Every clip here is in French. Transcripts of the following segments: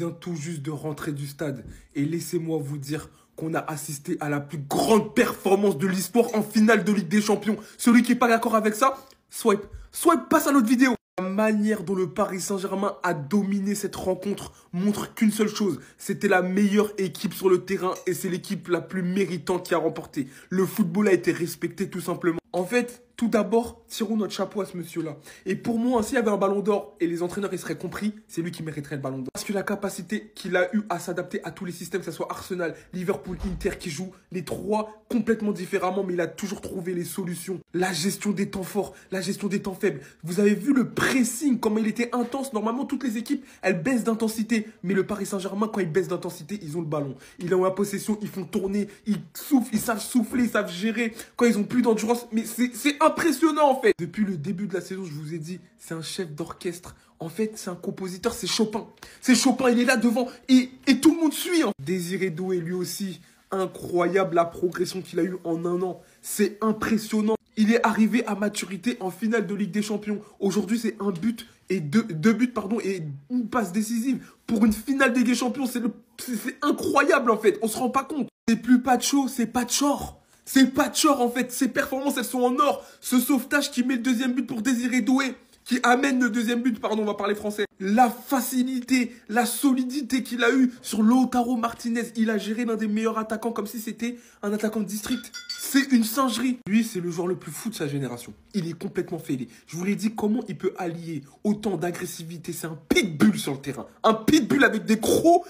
viens tout juste de rentrer du stade et laissez-moi vous dire qu'on a assisté à la plus grande performance de l'histoire en finale de Ligue des Champions. Celui qui n'est pas d'accord avec ça, swipe, passe à l'autre vidéo. La manière dont le Paris Saint-Germain a dominé cette rencontre montre qu'une seule chose, c'était la meilleure équipe sur le terrain et c'est l'équipe la plus méritante qui a remporté. Le football a été respecté tout simplement. En fait, tout d'abord, tirons notre chapeau à ce monsieur-là. Et pour moi, s'il y avait un ballon d'or et les entraîneurs ils seraient compris, c'est lui qui mériterait le ballon d'or. Parce que la capacité qu'il a eu à s'adapter à tous les systèmes, que ce soit Arsenal, Liverpool, Inter, qui jouent les trois complètement différemment, mais il a toujours trouvé les solutions. La gestion des temps forts, la gestion des temps faibles. Vous avez vu le pressing, comment il était intense. Normalement, toutes les équipes, elles baissent d'intensité. Mais le Paris Saint-Germain, quand ils baissent d'intensité, ils ont le ballon. Ils ont la possession, ils font tourner, ils soufflent, ils savent souffler, ils savent gérer. Quand ils ont plus d'endurance, mais c'est impressionnant en fait. Depuis le début de la saison, je vous ai dit, c'est un chef d'orchestre. En fait, c'est un compositeur, c'est Chopin. C'est Chopin, il est là devant et tout le monde suit. Hein. Désiré Doué, lui aussi, incroyable la progression qu'il a eue en un an. C'est impressionnant. Il est arrivé à maturité en finale de Ligue des Champions. Aujourd'hui, c'est un but et deux buts et une passe décisive. Pour une finale de Ligue des Champions, c'est incroyable en fait. On se rend pas compte. C'est plus Pacho, c'est Pachor. C'est Pachor en fait, ses performances elles sont en or. Ce sauvetage qui met le deuxième but pour Désiré Doué, qui amène le deuxième but, pardon, on va parler français. La facilité, la solidité qu'il a eue sur Lautaro Martinez. Il a géré l'un des meilleurs attaquants comme si c'était un attaquant de district. C'est une singerie. Lui, c'est le joueur le plus fou de sa génération. Il est complètement fêlé. Je vous l'ai dit, comment il peut allier autant d'agressivité. C'est un pitbull sur le terrain. Un pitbull avec des crocs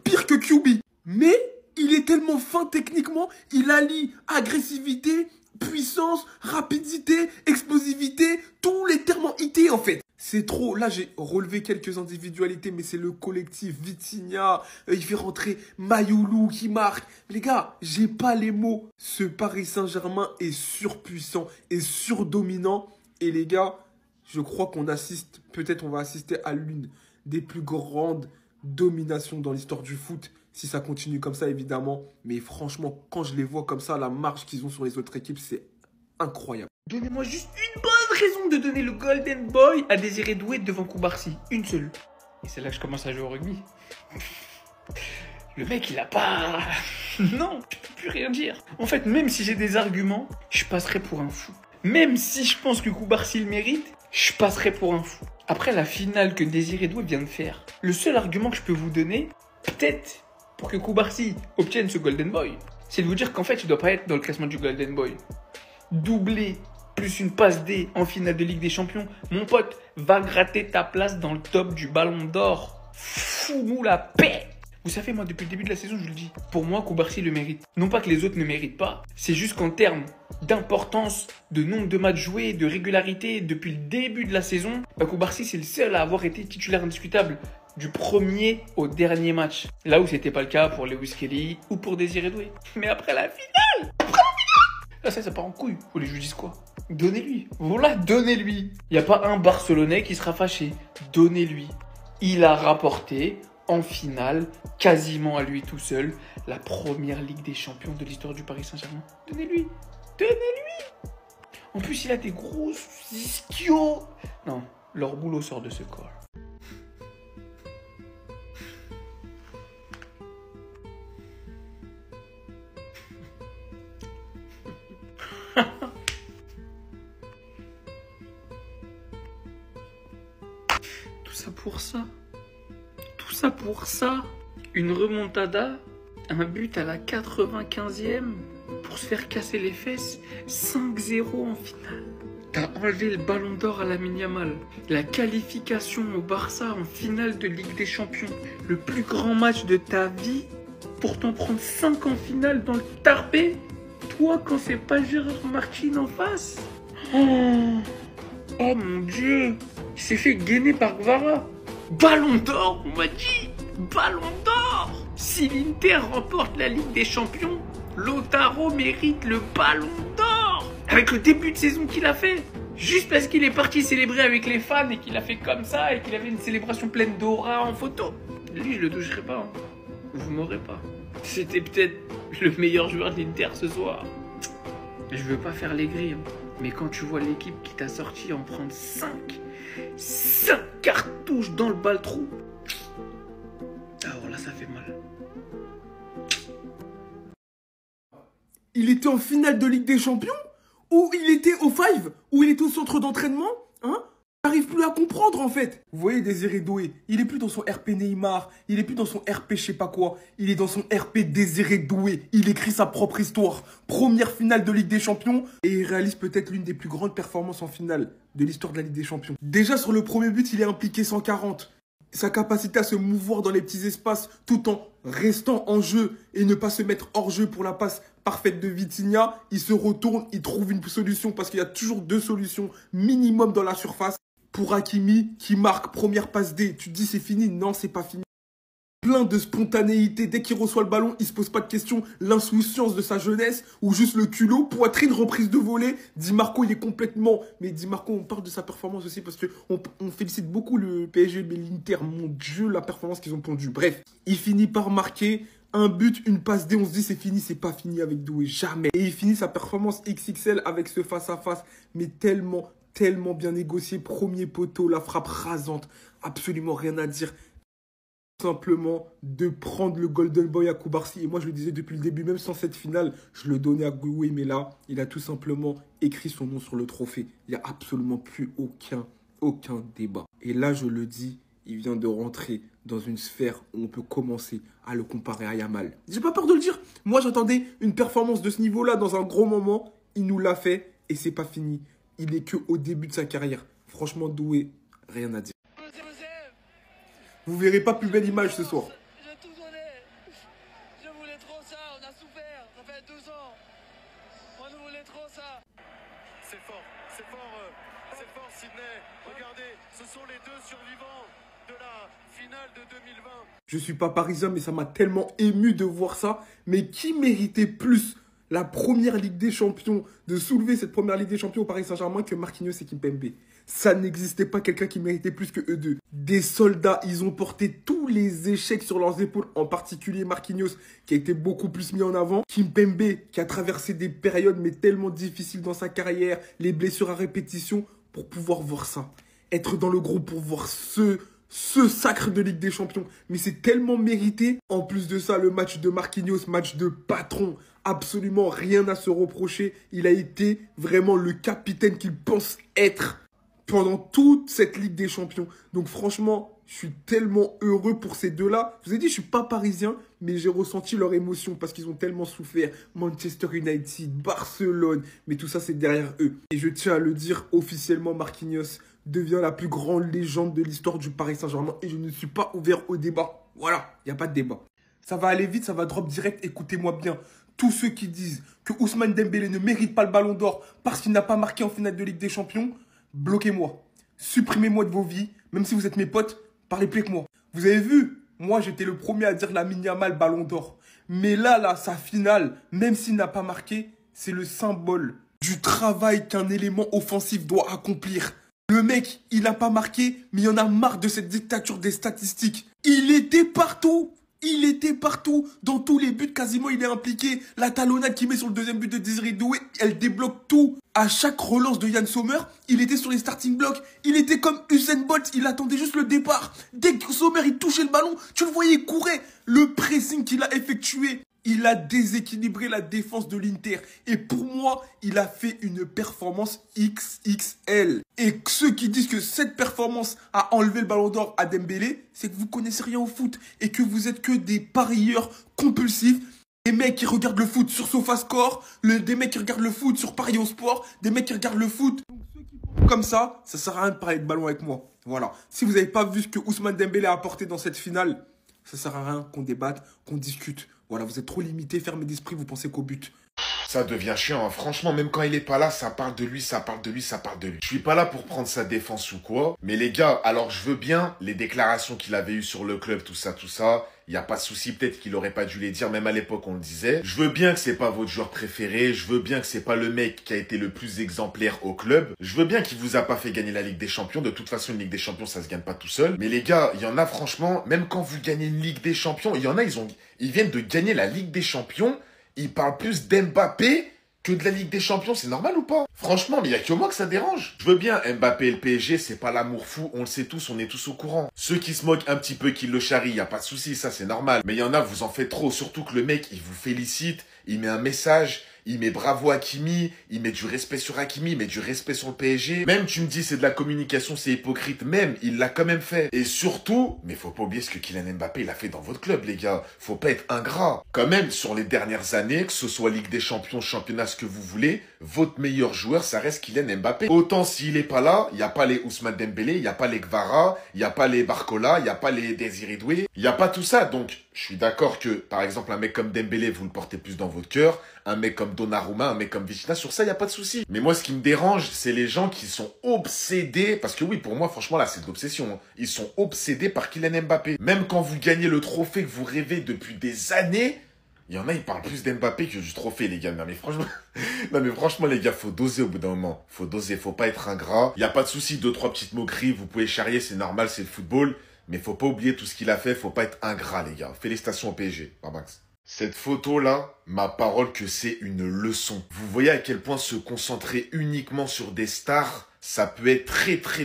pires que QB. Mais il est tellement fin techniquement, il allie agressivité, puissance, rapidité, explosivité, tous les termes en IT en fait. C'est trop. Là, j'ai relevé quelques individualités, mais c'est le collectif. Vitinha, il fait rentrer Mayoulou qui marque. Les gars, j'ai pas les mots. Ce Paris Saint-Germain est surpuissant et surdominant. Et les gars, je crois qu'on assiste, peut-être on va assister à l'une des plus grandes dominations dans l'histoire du foot. Si ça continue comme ça, évidemment. Mais franchement, quand je les vois comme ça, la marge qu'ils ont sur les autres équipes, c'est incroyable. Donnez-moi juste une bonne raison de donner le Golden Boy à Désiré Doué devant Koubarsi. Une seule. Et c'est là que je commence à jouer au rugby. Le mec, il a pas... Non, je peux plus rien dire. En fait, même si j'ai des arguments, je passerai pour un fou. Même si je pense que Koubarsi le mérite, je passerai pour un fou. Après la finale que Désiré Doué vient de faire, le seul argument que je peux vous donner, peut-être pour que Koubarsi obtienne ce Golden Boy, c'est de vous dire qu'en fait, il ne doit pas être dans le classement du Golden Boy. Doublé plus une passe D en finale de Ligue des Champions, mon pote, va gratter ta place dans le top du Ballon d'Or. Fous-nous la paix. Vous savez, moi, depuis le début de la saison, je vous le dis, pour moi, Koubarsi le mérite. Non pas que les autres ne méritent pas, c'est juste qu'en termes d'importance, de nombre de matchs joués, de régularité, depuis le début de la saison, Koubarsi, c'est le seul à avoir été titulaire indiscutable du premier au dernier match. Là où c'était pas le cas pour Lewis Kelly ou pour Désiré Doué. Mais après la finale, là, ça part en couille. Vous voulez que je vous dise quoi? Donnez-lui. Voilà, donnez-lui. Il n'y a pas un Barcelonais qui sera fâché. Donnez-lui. Il a rapporté en finale, quasiment à lui tout seul, la première Ligue des Champions de l'histoire du Paris Saint-Germain. Donnez-lui. Donnez-lui. En plus, il a des gros ischios. Non, leur boulot sort de ce corps. Tout ça pour ça. Tout ça pour ça. Une remontada, un but à la 95e pour se faire casser les fesses. 5-0 en finale. T'as enlevé le ballon d'or à Lamine Yamal. La qualification au Barça en finale de Ligue des Champions. Le plus grand match de ta vie pour t'en prendre 5 en finale dans le tarpé. Toi, quand c'est pas Gérard Martin en face. Oh mon Dieu. Il s'est fait gainer par Gvara. Ballon d'or, on m'a dit. Ballon d'or. Si l'Inter remporte la Ligue des Champions, Lautaro mérite le ballon d'or. Avec le début de saison qu'il a fait. Juste parce qu'il est parti célébrer avec les fans et qu'il a fait comme ça et qu'il avait une célébration pleine d'aura en photo. Lui, je le toucherai pas. Hein. Vous m'aurez pas. C'était peut-être le meilleur joueur d'Inter ce soir. Je veux pas faire les grilles. Hein. Mais quand tu vois l'équipe qui t'a sorti en prendre 5 cartouches dans le bal-trou, ça fait mal. Il était en finale de Ligue des Champions? Ou il était au Five? Ou il était au centre d'entraînement? Hein? J'arrive plus à comprendre en fait. Vous voyez Désiré Doué, il est plus dans son RP Neymar, il est plus dans son RP je sais pas quoi, il est dans son RP Désiré Doué. Il écrit sa propre histoire. Première finale de Ligue des Champions et il réalise peut-être l'une des plus grandes performances en finale de l'histoire de la Ligue des Champions. Déjà sur le premier but, il est impliqué 140. Sa capacité à se mouvoir dans les petits espaces tout en restant en jeu et ne pas se mettre hors jeu pour la passe parfaite de Vitinha. Il se retourne, il trouve une solution parce qu'il y a toujours deux solutions minimum dans la surface. Pour Hakimi qui marque première passe D, tu te dis c'est fini? Non, c'est pas fini. Plein de spontanéité, dès qu'il reçoit le ballon, il se pose pas de questions, l'insouciance de sa jeunesse ou juste le culot, poitrine, reprise de volée. Di Marco, il est complètement... Mais Di Marco, on parle de sa performance aussi parce qu'on félicite beaucoup le PSG, mais l'Inter, mon Dieu, la performance qu'ils ont pondue. Bref, il finit par marquer un but, une passe D, on se dit c'est fini, c'est pas fini avec Doué, jamais. Et il finit sa performance XXL avec ce face-à-face, mais tellement bien négocié, premier poteau, la frappe rasante, absolument rien à dire. Simplement de prendre le Golden Boy à Koubarsi. Et moi, je le disais depuis le début, même sans cette finale, je le donnais à Doué, mais là, il a tout simplement écrit son nom sur le trophée. Il n'y a absolument plus aucun débat. Et là, je le dis, il vient de rentrer dans une sphère où on peut commencer à le comparer à Yamal. J'ai pas peur de le dire. Moi, j'attendais une performance de ce niveau-là dans un gros moment. Il nous l'a fait et c'est pas fini. Il n'est qu'au début de sa carrière. Franchement, Doué, rien à dire. Vous verrez pas plus belle image ce soir. J'ai tout donné. Je voulais trop ça. On a souffert. Ça fait 12 ans. On nous voulait trop ça. C'est fort Sydney. Regardez, ce sont les deux survivants de la finale de 2020. Je suis pas parisien, mais ça m'a tellement ému de voir ça. Mais qui méritait plus la première Ligue des Champions, de soulever cette première Ligue des Champions au Paris Saint-Germain que Marquinhos et Kimpembe? Ça n'existait pas quelqu'un qui méritait plus que eux deux. Des soldats, ils ont porté tous les échecs sur leurs épaules, en particulier Marquinhos, qui a été beaucoup plus mis en avant. Kimpembe, qui a traversé des périodes mais tellement difficiles dans sa carrière, les blessures à répétition, pour pouvoir voir ça. Être dans le groupe pour voir ce sacre de Ligue des Champions. Mais c'est tellement mérité. En plus de ça, le match de Marquinhos, match de patron. Absolument rien à se reprocher. Il a été vraiment le capitaine qu'il pense être pendant toute cette Ligue des Champions. Donc franchement, je suis tellement heureux pour ces deux-là. Je vous ai dit, je suis pas parisien, mais j'ai ressenti leur émotion parce qu'ils ont tellement souffert. Manchester United, Barcelone, mais tout ça, c'est derrière eux. Et je tiens à le dire officiellement, Marquinhos devient la plus grande légende de l'histoire du Paris Saint-Germain. Et je ne suis pas ouvert au débat. Voilà, il n'y a pas de débat. Ça va aller vite, ça va drop direct. Écoutez-moi bien. Tous ceux qui disent que Ousmane Dembélé ne mérite pas le ballon d'or parce qu'il n'a pas marqué en finale de Ligue des Champions, bloquez-moi. Supprimez-moi de vos vies. Même si vous êtes mes potes, parlez plus avec moi. Vous avez vu, moi j'étais le premier à dire Lamine Yamal ballon d'or. Mais là, sa finale, même s'il n'a pas marqué, c'est le symbole du travail qu'un élément offensif doit accomplir. Le mec, il n'a pas marqué, mais il en a marre de cette dictature des statistiques. Il était partout. Il était partout. Dans tous les buts, quasiment, il est impliqué. La talonnade qu'il met sur le deuxième but de Désiré Doué, elle débloque tout. À chaque relance de Yann Sommer, il était sur les starting blocks. Il était comme Usain Bolt, il attendait juste le départ. Dès que Sommer, il touchait le ballon, tu le voyais, il courait. Le pressing qu'il a effectué, il a déséquilibré la défense de l'Inter. Et pour moi, il a fait une performance XXL. Et ceux qui disent que cette performance a enlevé le ballon d'or à Dembélé, c'est que vous connaissez rien au foot. Et que vous êtes que des parieurs compulsifs. Des mecs qui regardent le foot sur SofaScore. Des mecs qui regardent le foot sur Paris au Sport. Des mecs qui regardent le foot. Donc ceux qui pensent comme ça sert à rien de parler de ballon avec moi. Voilà. Si vous n'avez pas vu ce que Ousmane Dembélé a apporté dans cette finale, ça sert à rien qu'on débatte, qu'on discute. Voilà, vous êtes trop limité, fermé d'esprit, vous pensez qu'au but. Ça devient chiant, hein. Franchement, même quand il est pas là, ça parle de lui, ça parle de lui, ça parle de lui. Je suis pas là pour prendre sa défense ou quoi, mais les gars, alors je veux bien les déclarations qu'il avait eues sur le club, tout ça, y a pas de souci, peut-être qu'il aurait pas dû les dire, même à l'époque on le disait. Je veux bien que c'est pas votre joueur préféré, je veux bien que c'est pas le mec qui a été le plus exemplaire au club, je veux bien qu'il vous a pas fait gagner la Ligue des Champions, de toute façon une Ligue des Champions ça se gagne pas tout seul, mais les gars, il y en a franchement, même quand vous gagnez une Ligue des Champions, il y en a, ils viennent de gagner la Ligue des Champions, ils parlent plus d'Mbappé Que de la Ligue des Champions, c'est normal ou pas? Franchement, mais il y a que moi que ça dérange. Je veux bien, Mbappé et le PSG, c'est pas l'amour fou, on le sait tous, on est tous au courant. Ceux qui se moquent un petit peu, qui le charrient, y a pas de souci, ça c'est normal. Mais il y en a, vous en faites trop, surtout que le mec, il vous félicite, il met un message, il met bravo Hakimi, il met du respect sur Hakimi, il met du respect sur le PSG. Même tu me dis c'est de la communication, c'est hypocrite, même il l'a quand même fait. Et surtout, mais faut pas oublier ce que Kylian Mbappé il a fait dans votre club les gars. Faut pas être ingrat. Quand même sur les dernières années, que ce soit Ligue des Champions, championnat, ce que vous voulez, votre meilleur joueur ça reste Kylian Mbappé. Autant s'il est pas là, il y a pas les Ousmane Dembélé, il y a pas les Kvara, il y a pas les Barcola, il y a pas les Désiré Doué, il y a pas tout ça. Donc je suis d'accord que par exemple un mec comme Dembélé vous le portez plus dans votre cœur. Un mec comme Donnarumma, un mec comme Vitinha, sur ça, il n'y a pas de souci. Mais moi, ce qui me dérange, c'est les gens qui sont obsédés. Parce que oui, pour moi, franchement, là, c'est de l'obsession. Hein. Ils sont obsédés par Kylian Mbappé. Même quand vous gagnez le trophée que vous rêvez depuis des années, il y en a, ils parlent plus d'Mbappé que du trophée, les gars. Non, mais franchement, les gars, faut doser au bout d'un moment. Faut doser, faut pas être ingrat. Il n'y a pas de souci, 2-3 petites moqueries, vous pouvez charrier, c'est normal, c'est le football. Mais faut pas oublier tout ce qu'il a fait, faut pas être ingrat, les gars. Félicitations au PSG, par Max. Cette photo-là, ma parole que c'est une leçon. Vous voyez à quel point se concentrer uniquement sur des stars, ça peut être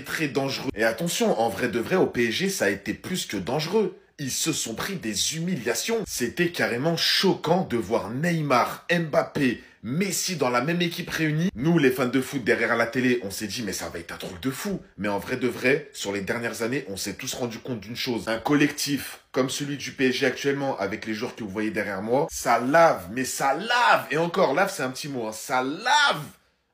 très dangereux. Et attention, en vrai de vrai, au PSG, ça a été plus que dangereux. Ils se sont pris des humiliations. C'était carrément choquant de voir Neymar, Mbappé, Messi dans la même équipe réunie. Nous, les fans de foot derrière la télé, on s'est dit mais ça va être un truc de fou. Mais en vrai de vrai, sur les dernières années, on s'est tous rendu compte d'une chose. Un collectif comme celui du PSG actuellement, avec les joueurs que vous voyez derrière moi, ça lave, mais ça lave. Et encore, lave c'est un petit mot, hein. Ça lave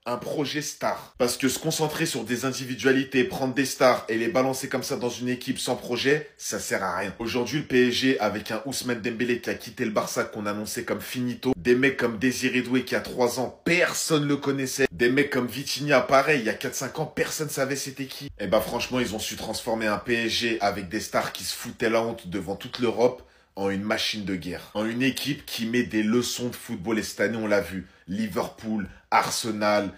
un projet star. Parce que se concentrer sur des individualités, prendre des stars et les balancer comme ça dans une équipe sans projet, ça sert à rien. Aujourd'hui, le PSG, avec un Ousmane Dembélé qui a quitté le Barça, qu'on annonçait comme finito, des mecs comme Désiré Doué qui a 3 ans, personne le connaissait, des mecs comme Vitinha, pareil, il y a 4-5 ans, personne savait c'était qui. Et bah franchement, ils ont su transformer un PSG avec des stars qui se foutaient la honte devant toute l'Europe en une machine de guerre. En une équipe qui met des leçons de football. Et cette année, on l'a vu. Liverpool, Arsenal,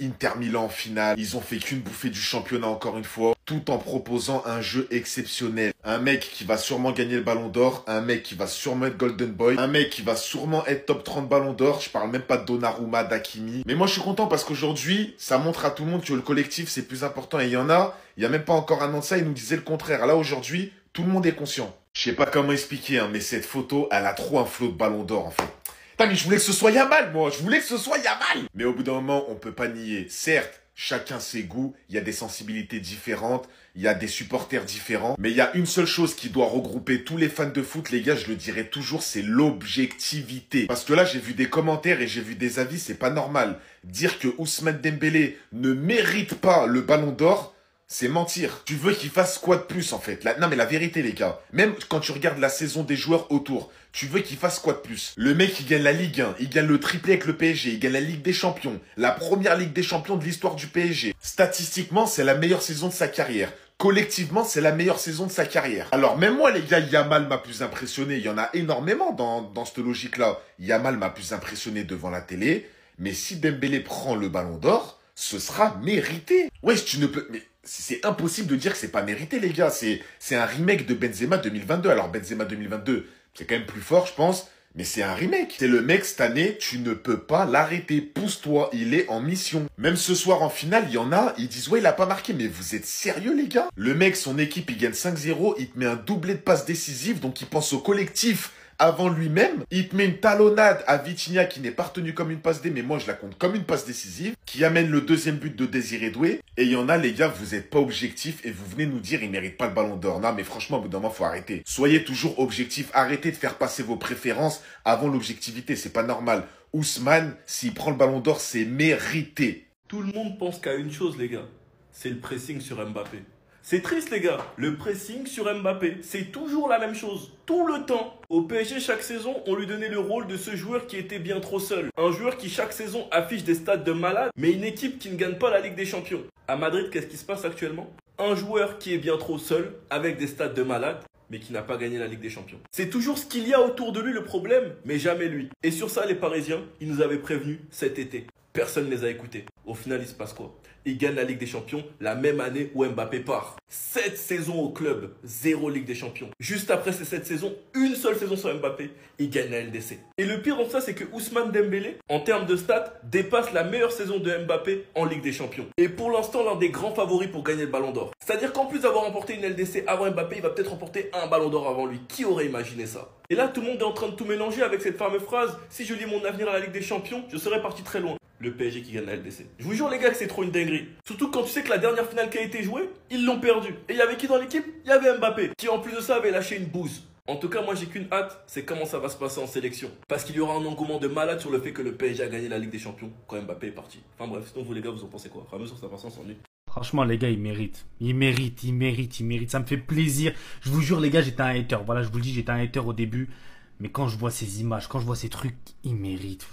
Inter Milan en finale. Ils ont fait qu'une bouffée du championnat encore une fois, tout en proposant un jeu exceptionnel. Un mec qui va sûrement gagner le Ballon d'Or, un mec qui va sûrement être Golden Boy, un mec qui va sûrement être top 30 Ballon d'Or. Je parle même pas de Donnarumma, d'Hakimi. Mais moi, je suis content parce qu'aujourd'hui, ça montre à tout le monde que le collectif, c'est plus important. Et il y a même pas encore un an de ça, ils nous disaient le contraire. Là, aujourd'hui, tout le monde est conscient. Je sais pas comment expliquer, hein, mais cette photo, elle a trop un flot de Ballon d'Or, en fait. Putain, mais je voulais que ce soit Yamal, moi. Je voulais que ce soit Yamal. Mais au bout d'un moment, on peut pas nier. Certes, chacun ses goûts. Il y a des sensibilités différentes. Il y a des supporters différents. Mais il y a une seule chose qui doit regrouper tous les fans de foot, les gars, je le dirai toujours, c'est l'objectivité. Parce que là, j'ai vu des commentaires et j'ai vu des avis, c'est pas normal. Dire que Ousmane Dembélé ne mérite pas le Ballon d'Or, c'est mentir. Tu veux qu'il fasse quoi de plus, en fait? Non, mais la vérité, les gars. Même quand tu regardes la saison des joueurs autour, tu veux qu'il fasse quoi de plus? Le mec, il gagne la Ligue 1, il gagne le triplé avec le PSG, il gagne la Ligue des Champions, la première Ligue des Champions de l'histoire du PSG. Statistiquement, c'est la meilleure saison de sa carrière. Collectivement, c'est la meilleure saison de sa carrière. Alors, même moi, les gars, Yamal m'a plus impressionné. Il y en a énormément dans cette logique-là. Yamal m'a plus impressionné devant la télé. Mais si Dembélé prend le Ballon d'Or, ce sera mérité. Ouais, tu ne peux... Mais c'est impossible de dire que c'est pas mérité, les gars. C'est un remake de Benzema 2022. Alors, Benzema 2022, c'est quand même plus fort, je pense. Mais c'est un remake. C'est le mec, cette année, tu ne peux pas l'arrêter. Pousse-toi, il est en mission. Même ce soir, en finale, il y en a, ils disent, ouais, il a pas marqué. Mais vous êtes sérieux, les gars? Le mec, son équipe, il gagne 5-0. Il te met un doublé de passes décisives. Donc, il pense au collectif avant lui-même. Il te met une talonnade à Vitinha qui n'est pas retenue comme une passe D, mais moi je la compte comme une passe décisive, qui amène le deuxième but de Désiré Doué. Et il y en a, les gars, vous n'êtes pas objectifs et vous venez nous dire il mérite pas le Ballon d'Or. Non, mais franchement, au bout d'un moment, faut arrêter. Soyez toujours objectifs. Arrêtez de faire passer vos préférences avant l'objectivité. C'est pas normal. Ousmane, s'il prend le Ballon d'Or, c'est mérité. Tout le monde pense qu'à une chose, les gars. C'est le pressing sur Mbappé. C'est triste, les gars. Le pressing sur Mbappé, c'est toujours la même chose. Tout le temps. Au PSG, chaque saison, on lui donnait le rôle de ce joueur qui était bien trop seul. Un joueur qui, chaque saison, affiche des stats de malade, mais une équipe qui ne gagne pas la Ligue des Champions. À Madrid, qu'est-ce qui se passe actuellement? Un joueur qui est bien trop seul, avec des stats de malade, mais qui n'a pas gagné la Ligue des Champions. C'est toujours ce qu'il y a autour de lui le problème, mais jamais lui. Et sur ça, les Parisiens, ils nous avaient prévenus cet été. Personne ne les a écoutés. Au final, il se passe quoi? Ils gagnent la Ligue des Champions la même année où Mbappé part. 7 saisons au club, 0 Ligue des Champions. Juste après ces 7 saisons, une seule saison sur Mbappé, il gagne la LDC. Et le pire en ça, c'est que Ousmane Dembélé, en termes de stats, dépasse la meilleure saison de Mbappé en Ligue des Champions. Et pour l'instant, l'un des grands favoris pour gagner le Ballon d'Or. C'est-à-dire qu'en plus d'avoir remporté une LDC avant Mbappé, il va peut-être remporter un Ballon d'Or avant lui. Qui aurait imaginé ça? Et là, tout le monde est en train de tout mélanger avec cette fameuse phrase « Si je lis mon avenir à la Ligue des Champions, je serais parti très loin ». Le PSG qui gagne la LDC. Je vous jure les gars que c'est trop une dinguerie. Surtout quand tu sais que la dernière finale qui a été jouée, ils l'ont perdue. Et il y avait qui dans l'équipe? Il y avait Mbappé, qui en plus de ça avait lâché une bouse. En tout cas, moi j'ai qu'une hâte, c'est comment ça va se passer en sélection. Parce qu'il y aura un engouement de malade sur le fait que le PSG a gagné la Ligue des Champions quand Mbappé est parti. Enfin bref, sinon vous les gars, vous en pensez quoi? Enfin, sur sa façon, on s'ennuie. Franchement, les gars, ils méritent. Ils méritent. Ça me fait plaisir. Je vous jure, les gars, j'étais un hater. Voilà, je vous le dis, j'étais un hater au début. Mais quand je vois ces images, quand je vois ces trucs, ils méritent.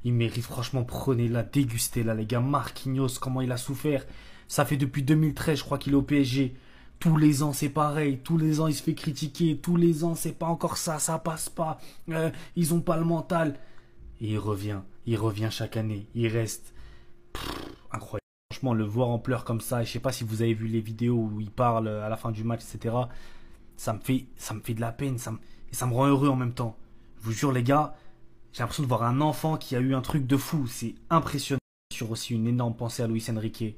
Ils méritent. Franchement, prenez-la, dégustez-la, les gars. Marquinhos, comment il a souffert. Ça fait depuis 2013, je crois qu'il est au PSG. Tous les ans, c'est pareil. Tous les ans, il se fait critiquer. Tous les ans, c'est pas encore ça. Ça passe pas. Ils ont pas le mental. Et il revient. Il revient chaque année. Il reste. Incroyable. Franchement, le voir en pleurs comme ça, et je sais pas si vous avez vu les vidéos où il parle à la fin du match, etc. Ça me fait de la peine, et ça me rend heureux en même temps. Je vous jure les gars, j'ai l'impression de voir un enfant qui a eu un truc de fou, c'est impressionnant. Sur aussi une énorme pensée à Luis Enrique.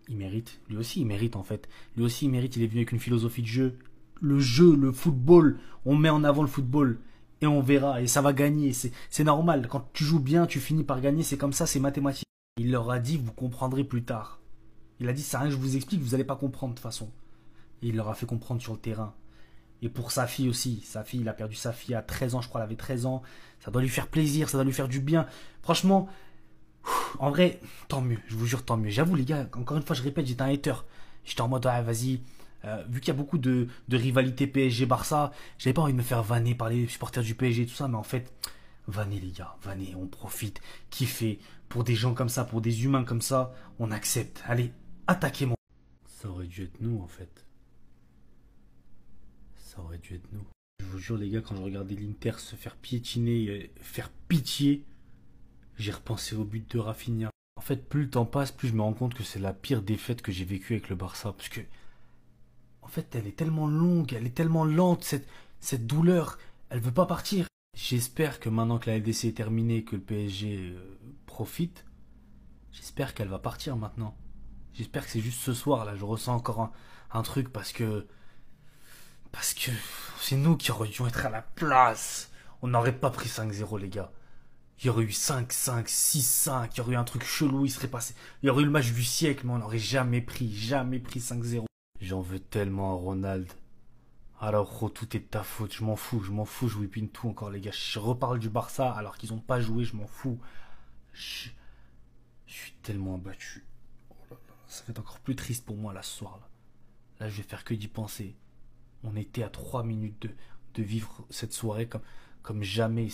Il mérite, lui aussi il mérite en fait. Lui aussi il mérite, il est venu avec une philosophie de jeu. Le jeu, le football, on met en avant le football. Et on verra, et ça va gagner, c'est normal. Quand tu joues bien, tu finis par gagner, c'est comme ça, c'est mathématique. Il leur a dit, vous comprendrez plus tard. Il a dit, c'est rien que je vous explique, vous n'allez pas comprendre de toute façon. Et il leur a fait comprendre sur le terrain. Et pour sa fille aussi. Sa fille, il a perdu sa fille à 13 ans, je crois, elle avait 13 ans. Ça doit lui faire plaisir, ça doit lui faire du bien. Franchement, en vrai, tant mieux, je vous jure, tant mieux. J'avoue, les gars, encore une fois, je répète, j'étais un hater. J'étais en mode, ah, vas-y. Vu qu'il y a beaucoup de rivalité PSG-Barça, j'avais pas envie de me faire vanner par les supporters du PSG et tout ça, mais en fait, vanner les gars, vanner, on profite, kiffer. Pour des gens comme ça, pour des humains comme ça, on accepte. Allez, attaquez-moi. Ça aurait dû être nous en fait. Ça aurait dû être nous. Je vous jure les gars, quand je regardais l'Inter se faire piétiner, faire pitié, j'ai repensé au but de Rafinha. En fait, plus le temps passe, plus je me rends compte que c'est la pire défaite que j'ai vécue avec le Barça. Parce que, en fait, elle est tellement longue, elle est tellement lente, cette douleur, elle veut pas partir. J'espère que maintenant que la LDC est terminée, que le PSG profite, j'espère qu'elle va partir maintenant. J'espère que c'est juste ce soir, là, je ressens encore un truc parce que c'est nous qui aurions dû être à la place. On n'aurait pas pris 5-0, les gars. Il y aurait eu 5-5, 6-5, il y aurait eu un truc chelou, il serait passé. Il y aurait eu le match du siècle, mais on n'aurait jamais pris 5-0. J'en veux tellement à Ronald. Alors, tout est de ta faute, je m'en fous, je whippine tout encore, les gars. Je reparle du Barça alors qu'ils n'ont pas joué, je m'en fous. Je suis tellement abattu. Oh là là, ça va être encore plus triste pour moi là ce soir. Là, je vais faire que d'y penser. On était à 3 minutes de vivre cette soirée comme jamais.